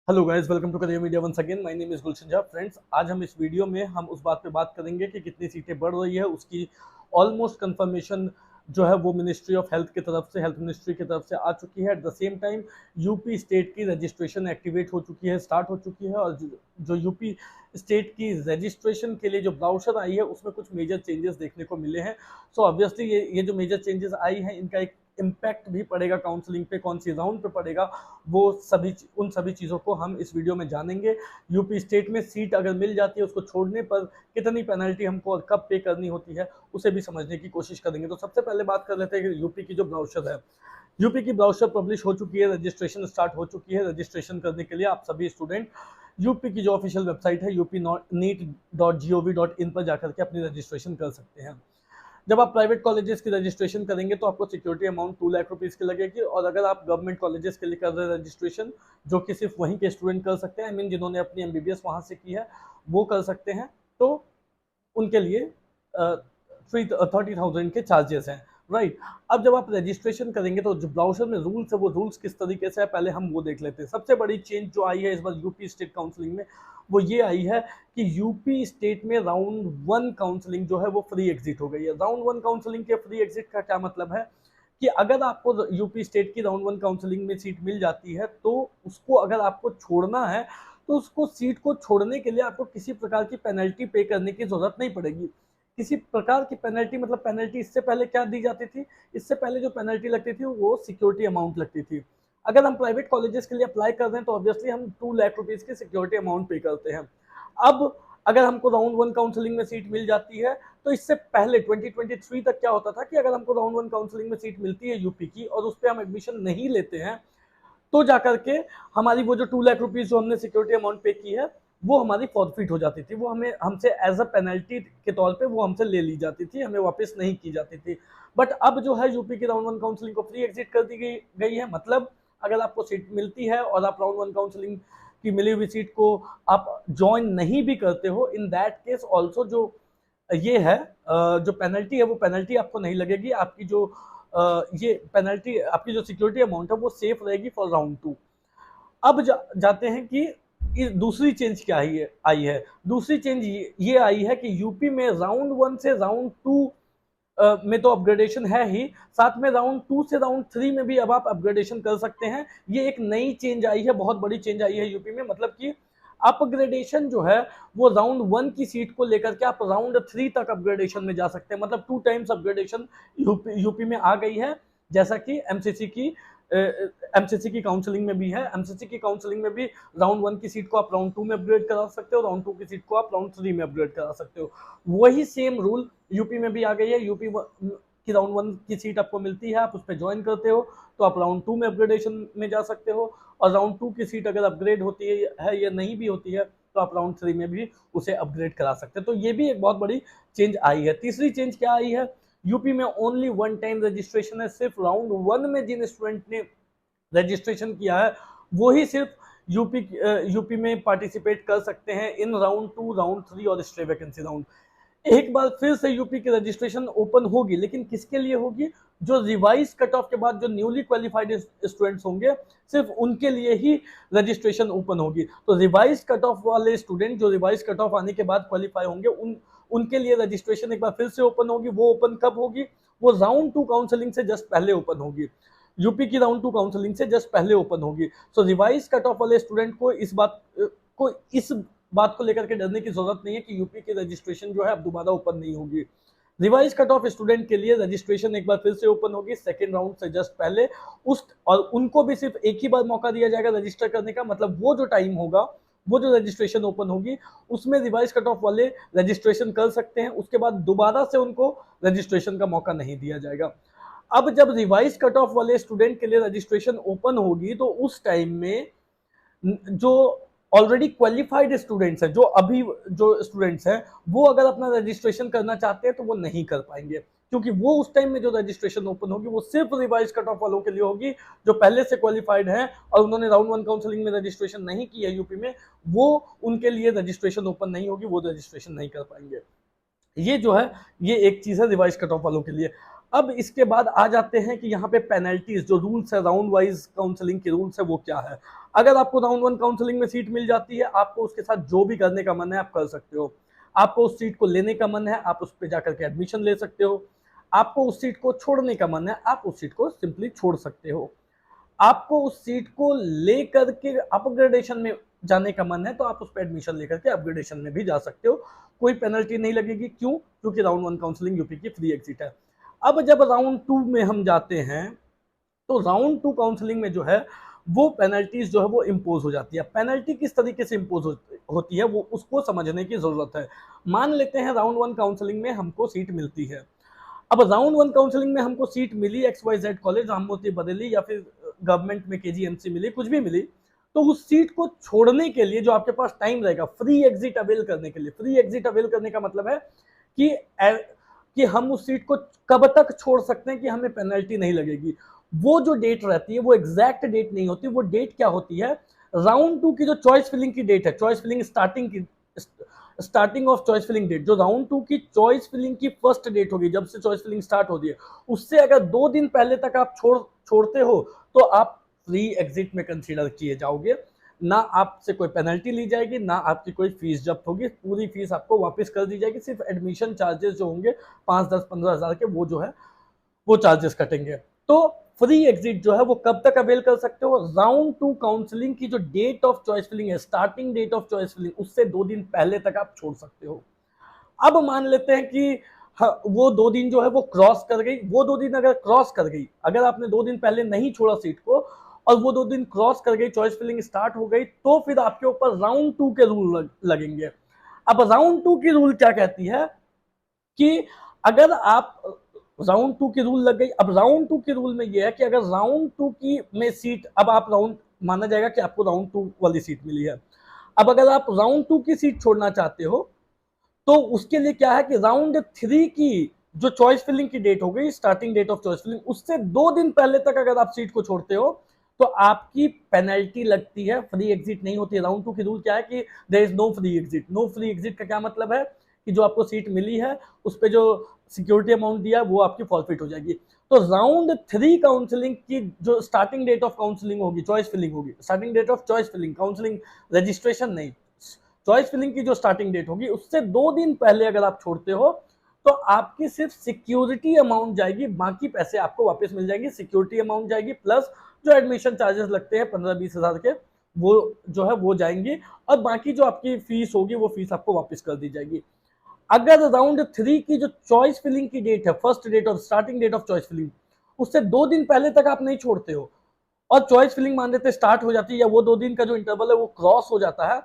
Hello guys, welcome to career media once again. My name is Gulshan Jha. Friends, आज हम इस video में हम उस बात पे बात करेंगे कि कितनी सीटें बढ़ रही है, उसकी ऑलमोस्ट कंफर्मेशन जो है वो मिनिस्ट्री ऑफ हेल्थ की तरफ से, हेल्थ मिनिस्ट्री की तरफ से आ चुकी है। At the same time UP state की रजिस्ट्रेशन एक्टिवेट हो चुकी है, स्टार्ट हो चुकी है। और जो यूपी स्टेट की रजिस्ट्रेशन के लिए जो ब्राउचर आई है उसमें कुछ मेजर चेंजेस देखने को मिले हैं। सो ऑब्वियसली ये जो मेजर चेंजेस आई हैं इनका एक इम्पैक्ट भी पड़ेगा काउंसलिंग पे, कौन सी राउंड पे पड़ेगा, वो उन सभी चीज़ों को हम इस वीडियो में जानेंगे। यूपी स्टेट में सीट अगर मिल जाती है, उसको छोड़ने पर कितनी पेनल्टी हमको और कब पे करनी होती है, उसे भी समझने की कोशिश करेंगे। तो सबसे पहले बात कर लेते हैं कि यूपी की जो ब्राउचर है, यूपी की ब्राउचर पब्लिश हो चुकी है, रजिस्ट्रेशन स्टार्ट हो चुकी है। रजिस्ट्रेशन करने के लिए आप सभी स्टूडेंट यूपी की जो ऑफिशियल वेबसाइट है upneet.gov.in पर जाकर के अपनी रजिस्ट्रेशन कर सकते हैं। जब आप प्राइवेट कॉलेजेस की रजिस्ट्रेशन करेंगे तो आपको सिक्योरिटी अमाउंट 2 लाख रुपीज़ की लगेगी। और अगर आप गवर्नमेंट कॉलेजेस के लिए कर रहे हैं रजिस्ट्रेशन, जो कि सिर्फ वहीं के स्टूडेंट कर सकते हैं, आई मीन जिन्होंने अपनी एमबीबीएस वहाँ से की है वो कर सकते हैं, तो उनके लिए 30,000 के चार्जेस हैं। राइट। अब जब आप रजिस्ट्रेशन करेंगे तो जो ब्राउजर में रूल्स है वो रूल्स किस तरीके से है पहले हम वो देख लेते हैं। सबसे बड़ी चेंज जो आई है इस बार यूपी स्टेट काउंसलिंग में, वो ये आई है कि यूपी स्टेट में राउंड 1 काउंसलिंग जो है वो फ्री एग्जिट हो गई है। राउंड 1 काउंसलिंग के फ्री एग्जिट का क्या मतलब है कि अगर आपको यूपी स्टेट की राउंड 1 काउंसलिंग में सीट मिल जाती है तो उसको अगर आपको छोड़ना है तो उसको सीट को छोड़ने के लिए आपको किसी प्रकार की पेनल्टी पे करने की जरूरत नहीं पड़ेगी। किसी प्रकार की पेनल्टी मतलब पेनल्टी इससे पहले क्या दी जाती थी? इससे पहले जो पेनल्टी लगती थी वो सिक्योरिटी अमाउंट लगती थी। अगर हम प्राइवेट कॉलेजेस के लिए अप्लाई कर रहे हैं तो ऑब्वियसली हम 2 लाख रुपीज की सिक्योरिटी अमाउंट पे करते हैं। अब अगर हमको राउंड 1 काउंसलिंग में सीट मिल जाती है तो इससे पहले 2023 तक क्या होता था कि अगर हमको राउंड 1 काउंसलिंग में सीट मिलती है यूपी की और उस पर हम एडमिशन नहीं लेते हैं तो जाकर के हमारी वो जो 2 लाख रुपीज जो हमने सिक्योरिटी अमाउंट पे की है वो हमारी फॉरफिट हो जाती थी। वो हमें हमसे एज अ पेनल्टी के तौर पे वो हमसे ले ली जाती थी, हमें वापस नहीं की जाती थी। बट अब जो है यूपी की राउंड 1 काउंसलिंग को फ्री एग्जिट कर दी गई है। मतलब अगर आपको सीट मिलती है और आप राउंड 1 काउंसलिंग की मिली हुई सीट को आप ज्वाइन नहीं भी करते हो, इन दैट केस ऑल्सो जो ये है जो पेनल्टी है वो पेनल्टी आपको नहीं लगेगी। आपकी जो ये पेनल्टी, आपकी जो सिक्योरिटी अमाउंट है वो सेफ रहेगी फॉर राउंड 2। अब जाते हैं कि दूसरी चेंज क्या आई है। दूसरी चेंज ये आई है कि यूपी में राउंड 1 से राउंड 2 में तो अपग्रेडेशन है ही, साथ में राउंड 2 से राउंड 3 में भी अब आप अपग्रेडेशन कर सकते हैं। ये एक नई चेंज आई है, बहुत बड़ी चेंज आई है यूपी में। मतलब कि अपग्रेडेशन जो है वो राउंड 1 की सीट को लेकर के आप राउंड 3 तक अपग्रेडेशन में जा सकते हैं। मतलब 2 टाइम्स अपग्रेडेशन यूपी में आ गई है, जैसा कि एमसीसी की काउंसलिंग में भी है। एमसीसी की काउंसलिंग में भी राउंड 1 की सीट को आप राउंड 2 में अपग्रेड करा सकते हो, राउंड 2 की सीट को आप राउंड 3 में अपग्रेड करा सकते हो। वही सेम रूल यूपी में भी आ गई है। यूपी की राउंड 1 की सीट आपको मिलती है, आप उस पर ज्वाइन करते हो तो आप राउंड 2 में अपग्रेडेशन में जा सकते हो। और राउंड 2 की सीट अगर अपग्रेड होती है या नहीं भी होती है तो आप राउंड 3 में भी उसे अपग्रेड करा सकते हैं। तो ये भी एक बहुत बड़ी चेंज आई है। तीसरी चेंज क्या आई है, यूपी में ओनली 1 टाइम रजिस्ट्रेशन है। सिर्फ राउंड 1 में जिन स्टूडेंट ने रजिस्ट्रेशन किया है वही सिर्फ यूपी में पार्टिसिपेट कर सकते हैं इन राउंड 2, राउंड 3 और स्टे वैकेंसी राउंड। एक बार फिर से यूपी की रजिस्ट्रेशन ओपन होगी, लेकिन किसके लिए होगी? जो रिवाइज कट ऑफ के बाद जो न्यूली क्वालिफाइड स्टूडेंट्स होंगे सिर्फ उनके लिए ही रजिस्ट्रेशन ओपन होगी। तो रिवाइज कट ऑफ वाले स्टूडेंट जो रिवाइज कट ऑफ आने के बाद क्वालिफाई होंगे उनके लिए रजिस्ट्रेशन एक बार फिर से ओपन होगी। वो ओपन कब होगी? वो राउंड 2 काउंसलिंग से जस्ट पहले ओपन होगी। यूपी की राउंड 2 काउंसलिंग से जस्ट पहले ओपन होगी। सो रिवाइज कट ऑफ वाले स्टूडेंट को इस बात को लेकर के डरने की जरूरत नहीं है कि यूपी की रजिस्ट्रेशन जो है अब दोबारा ओपन नहीं होगी। रिवाइज कट ऑफ स्टूडेंट के लिए रजिस्ट्रेशन एक बार फिर से ओपन होगी सेकेंड राउंड से जस्ट पहले। और उनको भी सिर्फ एक ही बार मौका दिया जाएगा रजिस्टर करने का। मतलब वो जो टाइम होगा, वो जो रजिस्ट्रेशन ओपन होगी उसमें रिवाइज कट ऑफ वाले रजिस्ट्रेशन कर सकते हैं, उसके बाद दोबारा से उनको रजिस्ट्रेशन का मौका नहीं दिया जाएगा। अब जब रिवाइज कट ऑफ वाले स्टूडेंट के लिए रजिस्ट्रेशन ओपन होगी तो उस टाइम में जो ऑलरेडी क्वालिफाइड स्टूडेंट्स हैं, जो स्टूडेंट्स हैं वो अगर अपना रजिस्ट्रेशन करना चाहते हैं तो वो नहीं कर पाएंगे, क्योंकि वो उस टाइम में जो रजिस्ट्रेशन ओपन होगी वो सिर्फ रिवाइज कट ऑफ वालों के लिए होगी जो पहले से क्वालिफाइड हैं और उन्होंने राउंड 1 काउंसलिंग में रजिस्ट्रेशन नहीं किया यूपी में। वो उनके लिए रजिस्ट्रेशन ओपन नहीं होगी, वो रजिस्ट्रेशन नहीं कर पाएंगे। ये जो है ये एक चीज है रिवाइज कट ऑफ वालों के लिए। अब इसके बाद आ जाते हैं कि यहाँ पे पेनल्टीज, जो रूल्स है राउंड वाइज काउंसलिंग के रूल्स है वो क्या है। अगर आपको राउंड 1 काउंसलिंग में सीट मिल जाती है, आपको उसके साथ जो भी करने का मन है आप कर सकते हो। आपको उस सीट को लेने का मन है, आप उस पर जाकर के एडमिशन ले सकते हो। आपको उस सीट को छोड़ने का मन है, आप उस सीट को सिंपली छोड़ सकते हो। आपको उस सीट को लेकर के अपग्रेडेशन में जाने का मन है, तो आप उस पर एडमिशन लेकर के अपग्रेडेशन में भी जा सकते हो। कोई पेनल्टी नहीं लगेगी। क्यों? क्योंकि राउंड 1 काउंसलिंग यूपी की फ्री एग्जिट है। अब जब राउंड 2 में हम जाते हैं, तो राउंड 2 काउंसलिंग में जो है वो पेनल्टीज जो है वो इम्पोज हो जाती है। पेनल्टी किस तरीके से इम्पोज होती है वो उसको समझने की जरूरत है। मान लेते हैं राउंड 1 काउंसलिंग में हमको सीट मिलती है। अब राउंड 1 काउंसलिंग में हमको सीट मिली XYZ कॉलेज, राममूर्ति बरेली, या फिर गवर्नमेंट में KGMC मिली, कुछ भी मिली, तो उस सीट को छोड़ने के लिए जो आपके पास टाइम रहेगा फ्री एग्जिट अवेल करने के लिए, फ्री एग्जिट अवेल करने का मतलब है कि हम उस सीट को कब तक छोड़ सकते हैं कि हमें पेनल्टी नहीं लगेगी। वो जो डेट रहती है वो एग्जैक्ट डेट नहीं होती। वो डेट क्या होती है? राउंड 2 की जो चॉइस फिलिंग की डेट है, choice filling starting of choice filling date, जो राउंड 2 की चॉइस फिलिंग की फर्स्ट डेट होगी, जब से चॉइस फिलिंग स्टार्ट होती है, उससे अगर 2 दिन पहले तक आप छोड़ते हो तो आप फ्री एग्जिट में कंसीडर किए जाओगे। ना आपसे कोई पेनल्टी ली जाएगी, ना आपकी कोई फीस जब्त होगी। पूरी फीस आपको वापस कर दी जाएगी। सिर्फ एडमिशन चार्जेस जो होंगे 5, 10, 15 हज़ार के, वो जो है वो चार्जेस कटेंगे। तो फ्री एग्जिट जो है वो कब तक अवेल कर सकते हो? राउंड 2 काउंसलिंग की जो डेट ऑफ चॉइस फिलिंग है, starting date of choice filling, उससे 2 दिन पहले तक आप छोड़ सकते हो। अब मान लेते हैं कि वो 2 दिन जो है वो क्रॉस कर गई। वो 2 दिन अगर क्रॉस कर गई, अगर आपने 2 दिन पहले नहीं छोड़ा सीट को और वो 2 दिन क्रॉस कर गई, चॉइस फिलिंग स्टार्ट हो गई, तो फिर आपके ऊपर राउंड 2 के रूल लगेंगे। अब राउंड 2 की रूल क्या कहती है कि अगर आप राउंड 2 की रूल लग गई। अब राउंड 2 के रूल में यह है कि अगर राउंड 2 की में सीट, अब आप राउंड, माना जाएगा कि आपको राउंड 2 वाली सीट मिली है। अब अगर आप राउंड 2 की सीट छोड़ना चाहते हो तो उसके लिए क्या है कि राउंड 3 की जो चॉइस फिलिंग की डेट हो गई, starting date of choice filling, उससे 2 दिन पहले तक अगर आप सीट को छोड़ते हो तो आपकी पेनल्टी लगती है, फ्री एग्जिट नहीं होती। राउंड 2 की रूल क्या है कि there is no free exit. No free exit का क्या मतलब है कि जो आपको सीट मिली है उस पर जो सिक्योरिटी अमाउंट दिया वो आपकी फॉरफिट हो जाएगी। तो राउंड 3 काउंसलिंग की जो स्टार्टिंग डेट ऑफ काउंसलिंग होगी, चॉइस फिलिंग होगी, starting date of choice filling, counselling registration नहीं, चॉइस फिलिंग की जो स्टार्टिंग डेट होगी उससे 2 दिन पहले अगर आप छोड़ते हो तो आपकी सिर्फ सिक्योरिटी अमाउंट जाएगी, बाकी पैसे आपको वापस मिल जाएंगे। सिक्योरिटी अमाउंट जाएगी प्लस जो एडमिशन चार्जेस लगते हैं 15-20 हज़ार के, वो जो है वो जाएंगे, और बाकी जो आपकी फीस होगी वो फीस आपको वापस कर दी जाएगी। अगर राउंड 3 की जो चॉइस फिलिंग की डेट है, first date of starting date of choice filling, उससे 2 दिन पहले तक आप नहीं छोड़ते हो और चॉइस फिलिंग मान लेते स्टार्ट हो जाती है, या वो 2 दिन का जो इंटरवल है वो क्रॉस हो जाता है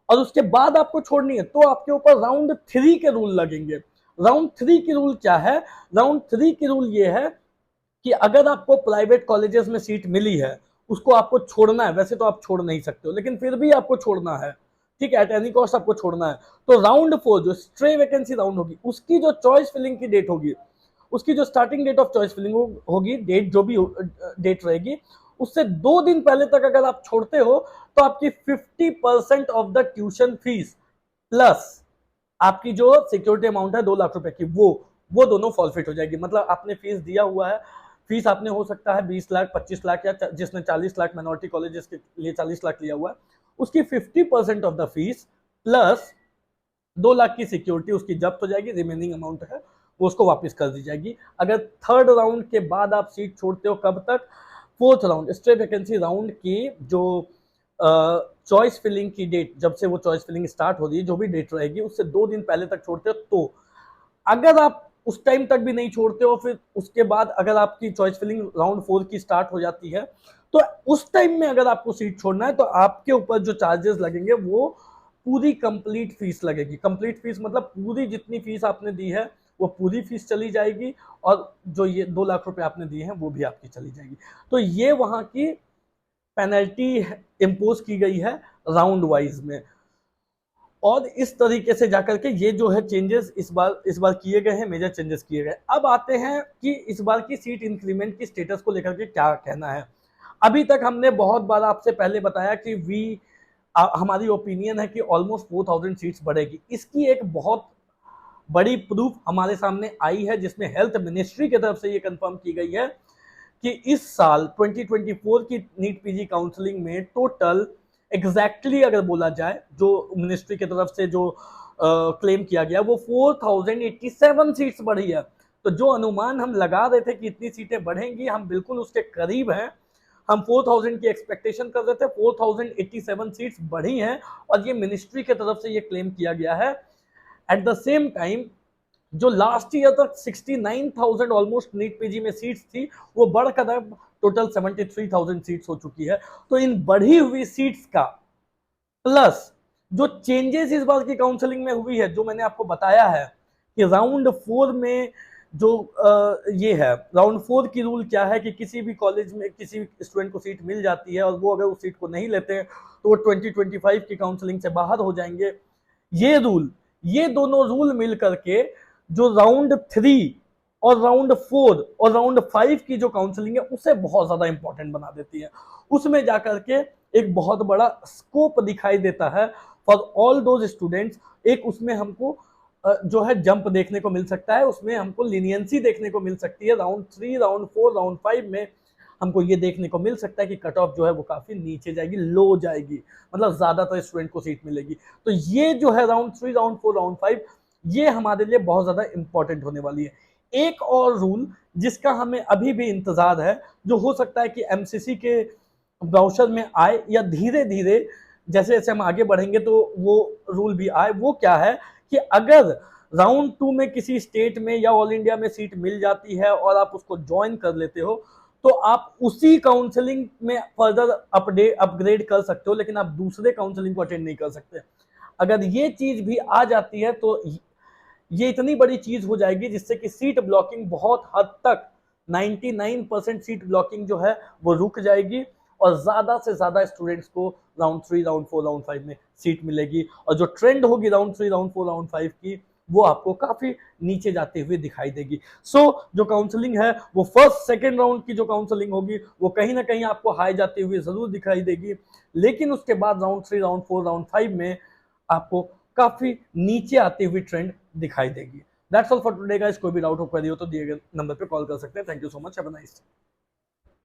और उसके बाद आपको छोड़नी है, तो आपके ऊपर राउंड 3 के रूल लगेंगे। राउंड 3 की रूल क्या है? राउंड 3 की रूल ये है कि अगर आपको प्राइवेट कॉलेजेस में सीट मिली है, उसको आपको छोड़ना है। वैसे तो आप छोड़ नहीं सकते हो, लेकिन फिर भी आपको छोड़ना है, ठीक है, एट एनी कॉस्ट आपको छोड़ना है। तो राउंड 4 जो स्ट्रे वैकेंसी राउंड होगी, उसकी जो चॉइस फिलिंग की डेट होगी, उसकी जो starting date of choice filling होगी, डेट जो भी डेट रहेगी, उससे 2 दिन पहले तक अगर आप छोड़ते हो तो आपकी 50% of the tuition fees plus आपकी जो सिक्योरिटी अमाउंट है 2 लाख रुपए की, वो दोनों फॉरफिट हो जाएगी। मतलब आपने फीस दिया हुआ है, फीस आपने हो सकता है 20 लाख, 25 लाख, या जिसने 40 लाख माइनॉरिटी कॉलेजेस के लिए 40 लाख लिया हुआ है, उसकी 50% of the fees plus 2 lakh की सिक्योरिटी उसकी जब्त हो जाएगी। रिमेनिंग अमाउंट है वो उसको वापस कर दी जाएगी। अगर थर्ड राउंड के बाद आप सीट छोड़ते हो, कब तक? 4th round, stray vacancy round की जो चॉइस फिलिंग की डेट, जब से वो चॉइस फिलिंग स्टार्ट हो रही है, जो भी डेट रहेगी उससे 2 दिन पहले तक छोड़ते हो। तो अगर आप उस टाइम तक भी नहीं छोड़ते हो, फिर उसके बाद अगर आपकी चॉइस फिलिंग राउंड 4 की स्टार्ट हो जाती है, तो उस टाइम में अगर आपको सीट छोड़ना है तो आपके ऊपर जो चार्जेस लगेंगे वो पूरी कंप्लीट फीस लगेगी। कंप्लीट फीस मतलब पूरी जितनी फीस आपने दी है वो पूरी फीस चली जाएगी, और जो ये 2 लाख रुपए आपने दिए हैं वो भी आपकी चली जाएगी। तो ये वहां की पेनल्टी इम्पोज की गई है राउंड वाइज में। और इस तरीके से जाकर के ये जो है चेंजेस इस बार किए गए हैं, मेजर चेंजेस किए गए। अब आते हैं कि इस बार की सीट इंक्रीमेंट की स्टेटस को लेकर के क्या कहना है। अभी तक हमने बहुत बार आपसे पहले बताया कि हमारी ओपिनियन है कि ऑलमोस्ट 4000 सीट्स बढ़ेगी। इसकी एक बहुत बड़ी प्रूफ हमारे सामने आई है, जिसमें हेल्थ मिनिस्ट्री की तरफ से ये कंफर्म की गई है कि इस साल 2024 की नीट पीजी काउंसलिंग में टोटल एग्जैक्टली अगर बोला जाए, जो मिनिस्ट्री की तरफ से जो क्लेम किया गया, वो 4087 सीट्स बढ़ी है। तो जो अनुमान हम लगा रहे थे कि इतनी सीटें बढ़ेंगी, हम बिल्कुल उसके करीब हैं। हम 4000 की एक्सपेक्टेशन कर रहे थे, 4087 सीट्स बढ़ी हैं, और ये मिनिस्ट्री की तरफ से ये क्लेम किया गया है। एट द सेम टाइम जो लास्ट ईयर तक 69,000 ऑलमोस्ट नीट पीजी में सीट्स थी, वो बढ़कर अब टोटल 73,000 सीट्स हो चुकी है। तो इन बढ़ी हुई सीट्स का प्लस जो चेंजेस इस बार की काउंसलिंग में हुई है, जो मैंने आपको बताया है कि राउंड 4 में जो ये है, राउंड 4 की रूल क्या है कि किसी भी कॉलेज में किसी स्टूडेंट को सीट मिल जाती है, और वो अगर उस सीट को नहीं लेते हैं तो वो 2025 की काउंसलिंग से बाहर हो जाएंगे। ये रूल, ये दोनों रूल मिल करके जो राउंड 3 और राउंड 4 और राउंड 5 की जो काउंसलिंग है, उसे बहुत ज्यादा इंपॉर्टेंट बना देती है। उसमें जाकर के एक बहुत बड़ा स्कोप दिखाई देता है फॉर ऑल दोज स्टूडेंट्स। एक उसमें हमको जो है जंप देखने को मिल सकता है, उसमें हमको लीनियंसी देखने को मिल सकती है। राउंड 3, राउंड 4, राउंड 5 में हमको ये देखने को मिल सकता है कि कट ऑफ जो है वो काफी नीचे जाएगी, लो जाएगी, मतलब ज्यादातर स्टूडेंट को सीट मिलेगी। तो ये जो है राउंड 3, राउंड 4, राउंड 5, ये हमारे लिए बहुत ज्यादा इंपॉर्टेंट होने वाली है। एक और रूल जिसका हमें अभी भी इंतजार है, जो हो सकता है कि एमसीसी के ब्राउचर में आए या धीरे धीरे जैसे जैसे हम आगे बढ़ेंगे तो वो रूल भी आए, वो क्या है कि अगर राउंड 2 में किसी स्टेट में या ऑल इंडिया में सीट मिल जाती है और आप उसको ज्वाइन कर लेते हो, तो आप उसी काउंसलिंग में फर्दर अपग्रेड कर सकते हो, लेकिन आप दूसरे काउंसलिंग को अटेंड नहीं कर सकते। अगर ये चीज भी आ जाती है तो ये इतनी बड़ी चीज हो जाएगी जिससे कि सीट ब्लॉकिंग बहुत हद तक 99% सीट ब्लॉकिंग जो है वो रुक जाएगी, और ज्यादा से ज्यादा स्टूडेंट्स को राउंड 3, राउंड 4, राउंड 5 में सीट मिलेगी। और जो ट्रेंड होगी राउंड 3, राउंड 4, राउंड 5 की, वो आपको काफी नीचे जाते हुए दिखाई देगी। जो काउंसलिंग है वो फर्स्ट सेकेंड राउंड की जो काउंसलिंग होगी, वो कहीं ना कहीं आपको हाई जाते हुए जरूर दिखाई देगी, लेकिन उसके बाद राउंड 3, राउंड 4, राउंड 5 में आपको काफी नीचे आती हुई ट्रेंड दिखाई देगी। That's all for today guys. कोई भी डाउट हो, क्वेरी हो तो दिए गए नंबर पे कॉल कर सकते हैं। Thank you so much, have a nice day.